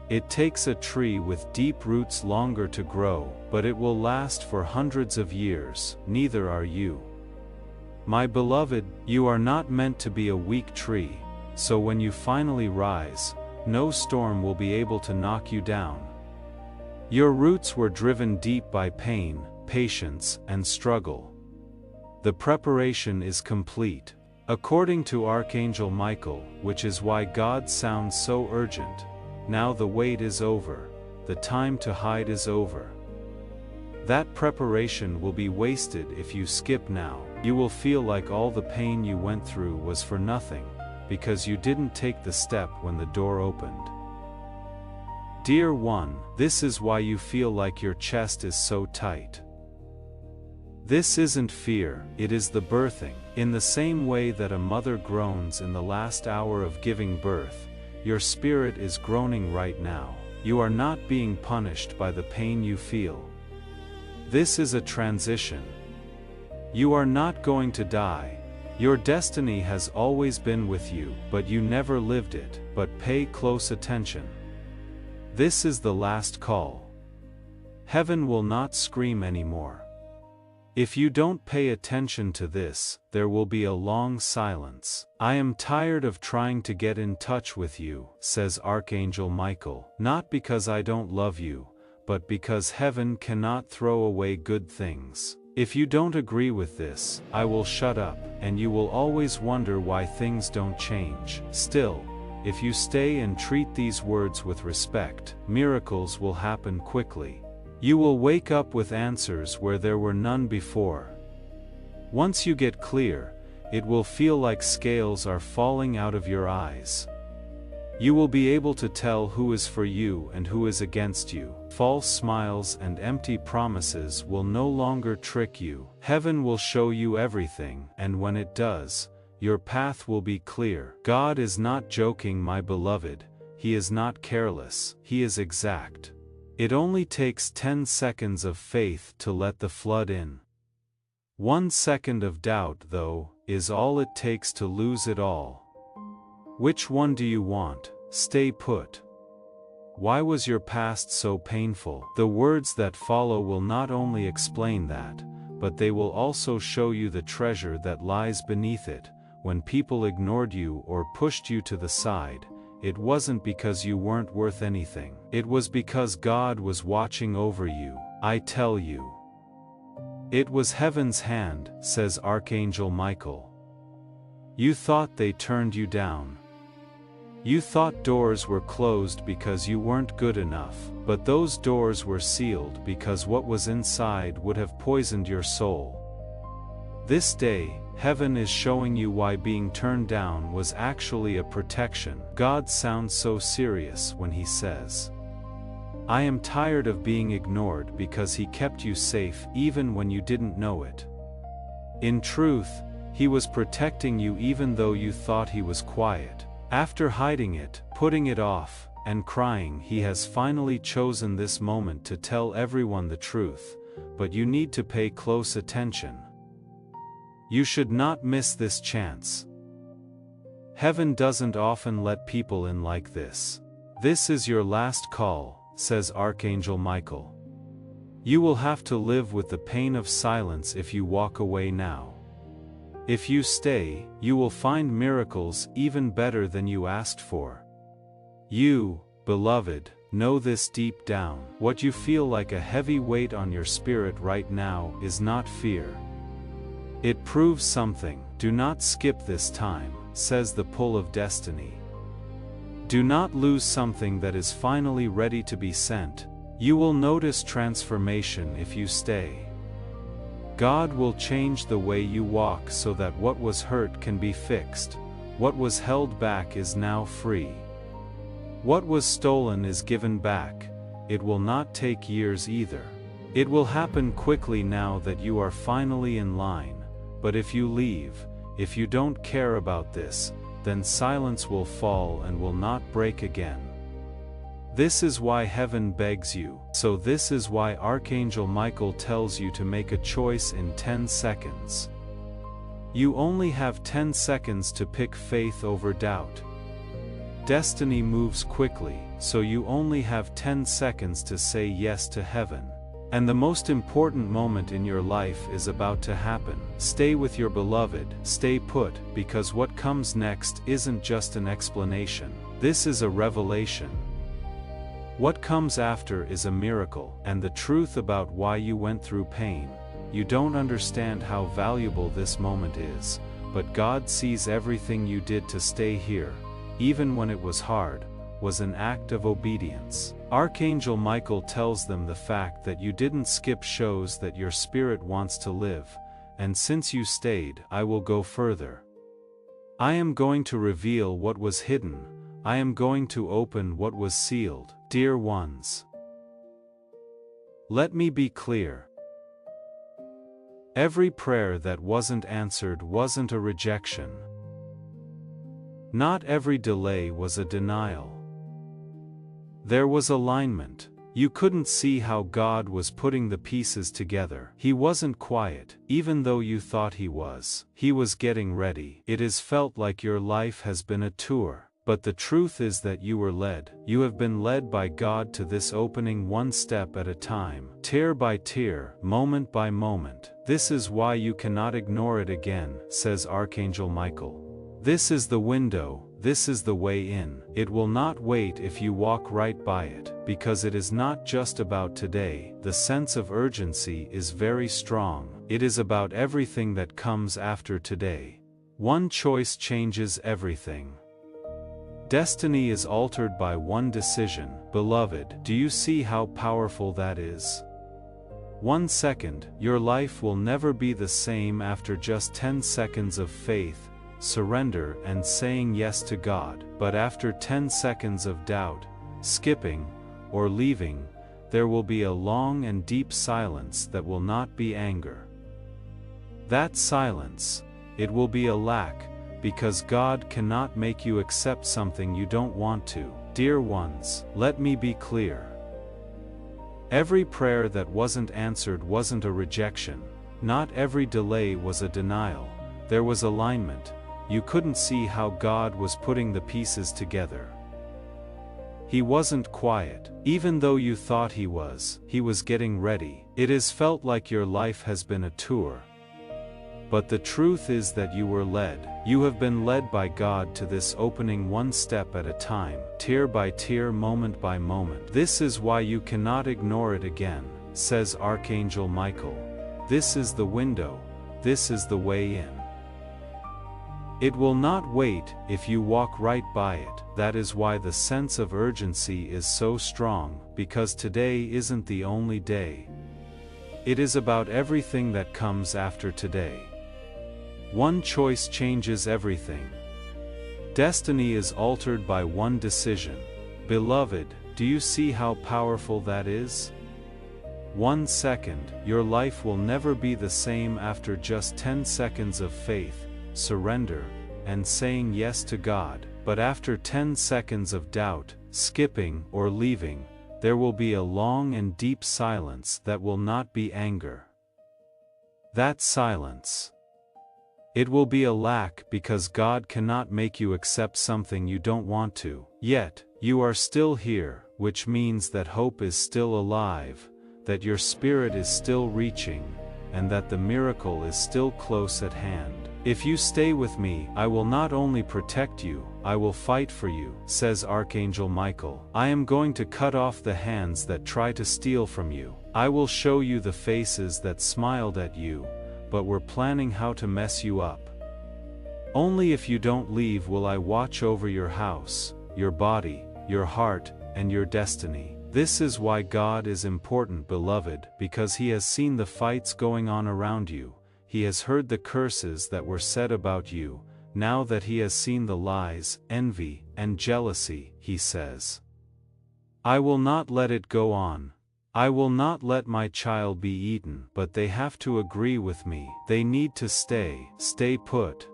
It takes a tree with deep roots longer to grow, but it will last for hundreds of years. Neither are you. My beloved, you are not meant to be a weak tree, so when you finally rise, no storm will be able to knock you down. Your roots were driven deep by pain, patience, and struggle. The preparation is complete. According to Archangel Michael, which is why God sounds so urgent. Now the wait is over. The time to hide is over. That preparation will be wasted if you skip now. You will feel like all the pain you went through was for nothing, because you didn't take the step when the door opened. Dear one, this is why you feel like your chest is so tight. This isn't fear, it is the birthing. In the same way that a mother groans in the last hour of giving birth, your spirit is groaning right now. You are not being punished by the pain you feel. This is a transition. You are not going to die. Your destiny has always been with you, but you never lived it. But pay close attention. This is the last call. Heaven will not scream anymore. If you don't pay attention to this, there will be a long silence. I am tired of trying to get in touch with you, says Archangel Michael. Not because I don't love you, but because heaven cannot throw away good things. If you don't agree with this, I will shut up, and you will always wonder why things don't change. Still, if you stay and treat these words with respect, miracles will happen quickly. You will wake up with answers where there were none before. Once you get clear, it will feel like scales are falling out of your eyes. You will be able to tell who is for you and who is against you. False smiles and empty promises will no longer trick you. Heaven will show you everything, and when it does, your path will be clear. God is not joking, my beloved. He is not careless. He is exact. It only takes 10 seconds of faith to let the flood in. 1 second of doubt, though, is all it takes to lose it all. Which one do you want? Stay put. Why was your past so painful? The words that follow will not only explain that, but they will also show you the treasure that lies beneath it. When people ignored you or pushed you to the side, it wasn't because you weren't worth anything. It was because God was watching over you, I tell you. It was heaven's hand, says Archangel Michael. You thought they turned you down. You thought doors were closed because you weren't good enough, but those doors were sealed because what was inside would have poisoned your soul. This day, heaven is showing you why being turned down was actually a protection. God sounds so serious when he says, I am tired of being ignored, because he kept you safe even when you didn't know it. In truth, he was protecting you even though you thought he was quiet. After hiding it, putting it off, and crying, he has finally chosen this moment to tell everyone the truth, but you need to pay close attention. You should not miss this chance. Heaven doesn't often let people in like this. This is your last call, says Archangel Michael. You will have to live with the pain of silence if you walk away now. If you stay, you will find miracles even better than you asked for. You, beloved, know this deep down. What you feel like a heavy weight on your spirit right now is not fear. It proves something. Do not skip this time, says the pull of destiny. Do not lose something that is finally ready to be sent. You will notice transformation if you stay. God will change the way you walk so that what was hurt can be fixed. What was held back is now free. What was stolen is given back. It will not take years either. It will happen quickly now that you are finally in line. But if you leave, if you don't care about this, then silence will fall and will not break again. This is why heaven begs you. So this is why Archangel Michael tells you to make a choice in 10 seconds. You only have 10 seconds to pick faith over doubt. Destiny moves quickly, so you only have 10 seconds to say yes to heaven. And the most important moment in your life is about to happen. Stay with your beloved, stay put, because what comes next isn't just an explanation. This is a revelation. What comes after is a miracle, and the truth about why you went through pain. You don't understand how valuable this moment is, but God sees everything you did to stay here, even when it was hard, was an act of obedience. Archangel Michael tells them the fact that you didn't skip shows that your spirit wants to live, and since you stayed, I will go further. I am going to reveal what was hidden. I am going to open what was sealed. Dear ones, let me be clear. Every prayer that wasn't answered wasn't a rejection. Not every delay was a denial. There was alignment. You couldn't see how God was putting the pieces together. He wasn't quiet, even though you thought he was. He was getting ready. It has felt like your life has been a tour. But the truth is that you were led. You have been led by God to this opening one step at a time, tear by tear, moment by moment. This is why you cannot ignore it again, says Archangel Michael. This is the window, this is the way in. It will not wait if you walk right by it, because it is not just about today. The sense of urgency is very strong. It is about everything that comes after today. One choice changes everything. Destiny is altered by one decision. Beloved, do you see how powerful that is? 1 second, your life will never be the same after just 10 seconds of faith, surrender and saying yes to God. But after 10 seconds of doubt, skipping, or leaving, there will be a long and deep silence that will not be anger. That silence, it will be a lack, because God cannot make you accept something you don't want to. Dear ones, let me be clear. Every prayer that wasn't answered wasn't a rejection. Not every delay was a denial. There was alignment. You couldn't see how God was putting the pieces together. He wasn't quiet. Even though you thought he was getting ready. It has felt like your life has been a tour. But the truth is that you were led. You have been led by God to this opening one step at a time, tear by tear, moment by moment. This is why you cannot ignore it again, says Archangel Michael. This is the window. This is the way in. It will not wait if you walk right by it. That is why the sense of urgency is so strong, because today isn't the only day. It is about everything that comes after today. One choice changes everything. Destiny is altered by one decision. Beloved, do you see how powerful that is? 1 second, your life will never be the same after just 10 seconds of faith, surrender, and saying yes to God. But after 10 seconds of doubt, skipping, or leaving, there will be a long and deep silence that will not be anger. That silence, it will be a lack, because God cannot make you accept something you don't want to. Yet, you are still here, which means that hope is still alive, that your spirit is still reaching, and that the miracle is still close at hand. If you stay with me, I will not only protect you, I will fight for you, says Archangel Michael. I am going to cut off the hands that try to steal from you. I will show you the faces that smiled at you, but were planning how to mess you up. Only if you don't leave will I watch over your house, your body, your heart, and your destiny. This is why God is important, beloved, because He has seen the fights going on around you. He has heard the curses that were said about you. Now that He has seen the lies, envy, and jealousy, He says, I will not let it go on. I will not let my child be eaten. But they have to agree with me. They need to stay put,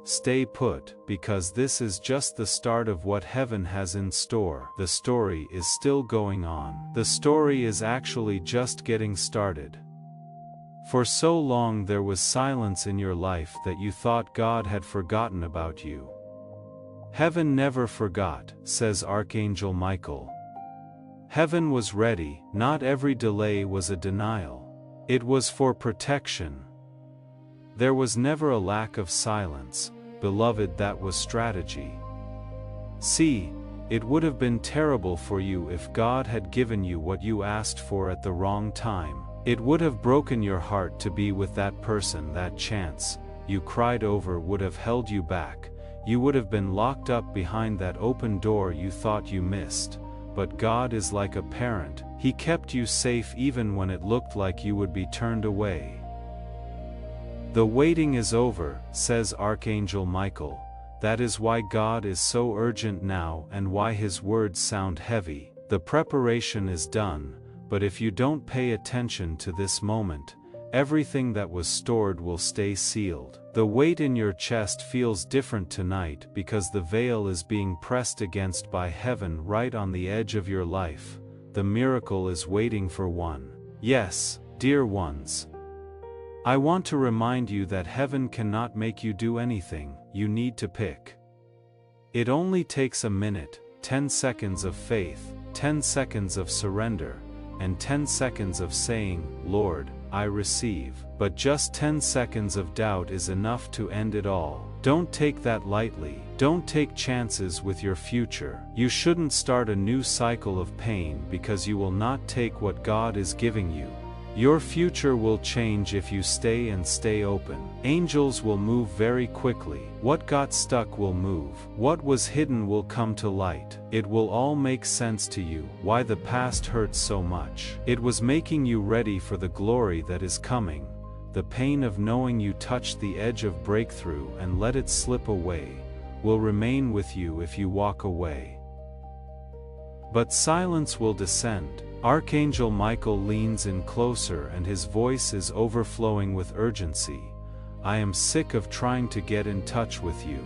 because this is just the start of what heaven has in store. The story is still going on. The story is actually just getting started. For so long there was silence in your life that you thought God had forgotten about you. Heaven never forgot, says Archangel Michael. Heaven was ready. Not every delay was a denial. It was for protection. There was never a lack of silence, beloved, that was strategy. See, it would have been terrible for you if God had given you what you asked for at the wrong time. It would have broken your heart to be with that person. That chance you cried over would have held you back. You would have been locked up behind that open door you thought you missed. But God is like a parent. He kept you safe even when it looked like you would be turned away. The waiting is over, says Archangel Michael. That is why God is so urgent now and why His words sound heavy. The preparation is done, but if you don't pay attention to this moment, everything that was stored will stay sealed. The weight in your chest feels different tonight because the veil is being pressed against by heaven right on the edge of your life. The miracle is waiting for one. Yes, dear ones. I want to remind you that heaven cannot make you do anything. You need to pick. It only takes a minute, 10 seconds of faith, 10 seconds of surrender, and 10 seconds of saying, Lord, I receive. But just 10 seconds of doubt is enough to end it all. Don't take that lightly. Don't take chances with your future. You shouldn't start a new cycle of pain because you will not take what God is giving you. Your future will change if you stay and stay open. Angels will move very quickly. What got stuck will move. What was hidden will come to light. It will all make sense to you, why the past hurts so much. It was making you ready for the glory that is coming. The pain of knowing you touched the edge of breakthrough and let it slip away, will remain with you if you walk away. But silence will descend. Archangel Michael leans in closer and his voice is overflowing with urgency. I am sick of trying to get in touch with you.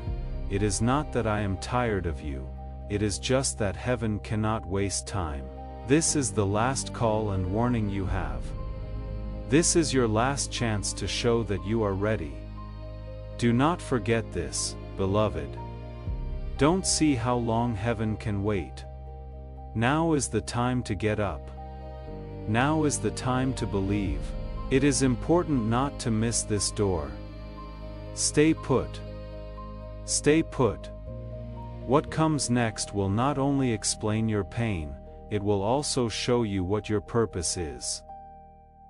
It is not that I am tired of you. It is just that heaven cannot waste time. This is the last call and warning you have. This is your last chance to show that you are ready. Do not forget this, beloved. Don't see how long heaven can wait. Now is the time to get up. Now is the time to believe. It is important not to miss this door. Stay put. Stay put. What comes next will not only explain your pain, it will also show you what your purpose is.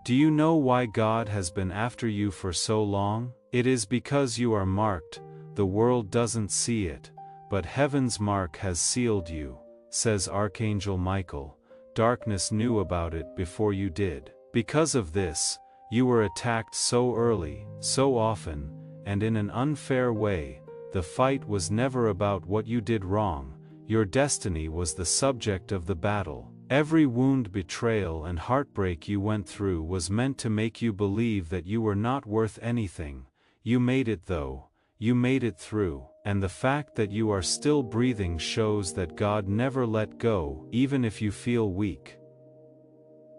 Do you know why God has been after you for so long? It is because you are marked. The world doesn't see it, but heaven's mark has sealed you, says Archangel Michael. Darkness knew about it before you did. Because of this, you were attacked so early, so often, and in an unfair way. The fight was never about what you did wrong. Your destiny was the subject of the battle. Every wound, betrayal, and heartbreak you went through was meant to make you believe that you were not worth anything. You made it though. You made it through, and the fact that you are still breathing shows that God never let go, even if you feel weak.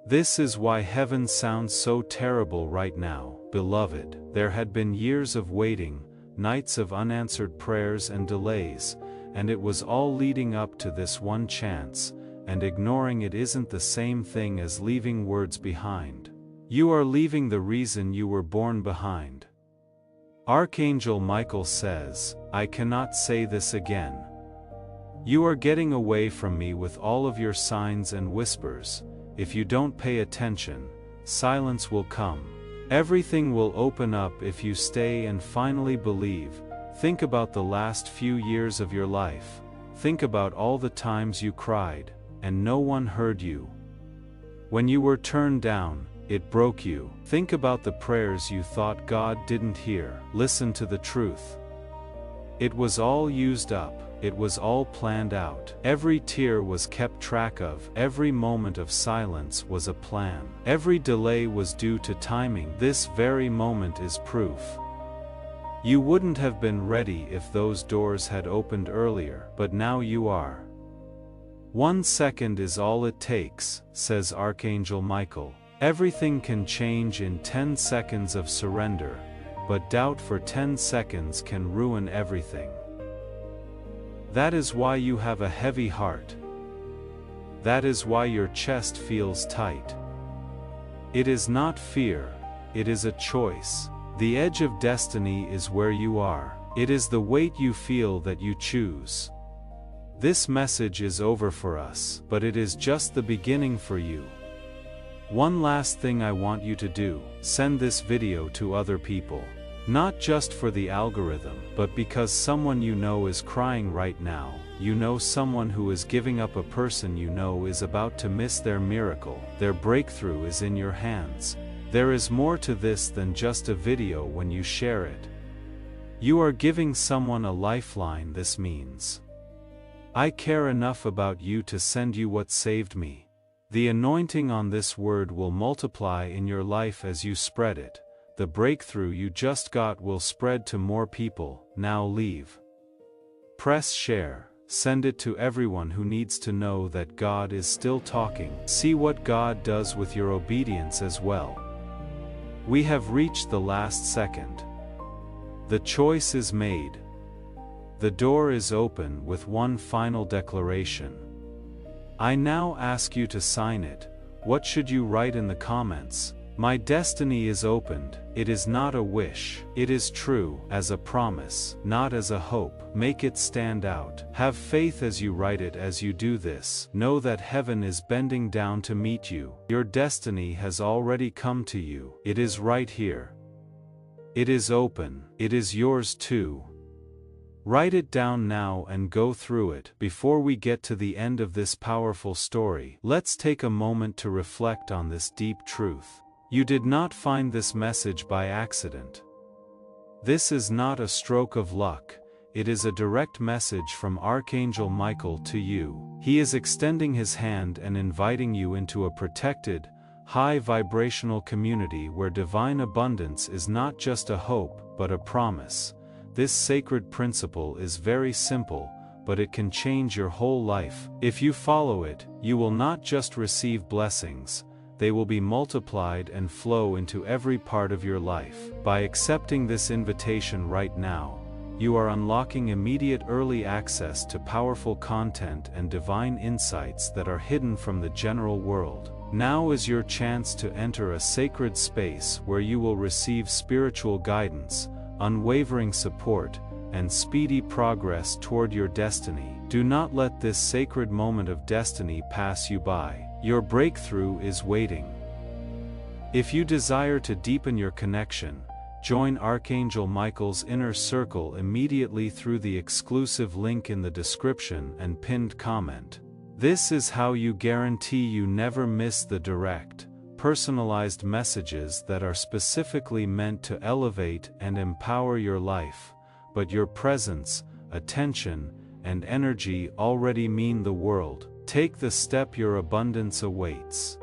This is why heaven sounds so terrible right now, beloved. There had been years of waiting, nights of unanswered prayers and delays, and it was all leading up to this one chance, and ignoring it isn't the same thing as leaving words behind. You are leaving the reason you were born behind. Archangel Michael says, I cannot say this again. You are getting away from me with all of your signs and whispers. If you don't pay attention, silence will come. Everything will open up if you stay and finally believe. Think about the last few years of your life. Think about all the times you cried, and no one heard you. When you were turned down, it broke you. Think about the prayers you thought God didn't hear. Listen to the truth. It was all used up. It was all planned out. Every tear was kept track of. Every moment of silence was a plan. Every delay was due to timing. This very moment is proof. You wouldn't have been ready if those doors had opened earlier, but now you are. 1 second is all it takes, says Archangel Michael. Everything can change in 10 seconds of surrender, but doubt for 10 seconds can ruin everything. That is why you have a heavy heart. That is why your chest feels tight. It is not fear, it is a choice. The edge of destiny is where you are. It is the weight you feel that you choose. This message is over for us, but it is just the beginning for you. One last thing I want you to do, send this video to other people. Not just for the algorithm, but because someone you know is crying right now. You know someone who is giving up, a person you know is about to miss their miracle. Their breakthrough is in your hands. There is more to this than just a video when you share it. You are giving someone a lifeline. This means I care enough about you to send you what saved me. The anointing on this word will multiply in your life as you spread it. The breakthrough you just got will spread to more people. Now leave. Press share. Send it to everyone who needs to know that God is still talking. See what God does with your obedience as well. We have reached the last second. The choice is made. The door is open with one final declaration. I now ask you to sign it. What should you write in the comments? My destiny is opened. It is not a wish. It is true, as a promise, not as a hope. Make it stand out. Have faith as you write it. As you do this, know that heaven is bending down to meet you. Your destiny has already come to you. It is right here. It is open. It is yours too. Write it down now and go through it. Before we get to the end of this powerful story, let's take a moment to reflect on this deep truth. You did not find this message by accident. This is not a stroke of luck. It is a direct message from Archangel Michael to you. He is extending his hand and inviting you into a protected, high-vibrational community where divine abundance is not just a hope, but a promise. This sacred principle is very simple, but it can change your whole life. If you follow it, you will not just receive blessings, they will be multiplied and flow into every part of your life. By accepting this invitation right now, you are unlocking immediate early access to powerful content and divine insights that are hidden from the general world. Now is your chance to enter a sacred space where you will receive spiritual guidance, unwavering support, and speedy progress toward your destiny. Do not let this sacred moment of destiny pass you by. Your breakthrough is waiting. If you desire to deepen your connection, join Archangel Michael's inner circle immediately through the exclusive link in the description and pinned comment. This is how you guarantee you never miss the direct, personalized messages that are specifically meant to elevate and empower your life, but your presence, attention, and energy already mean the world. Take the step, your abundance awaits.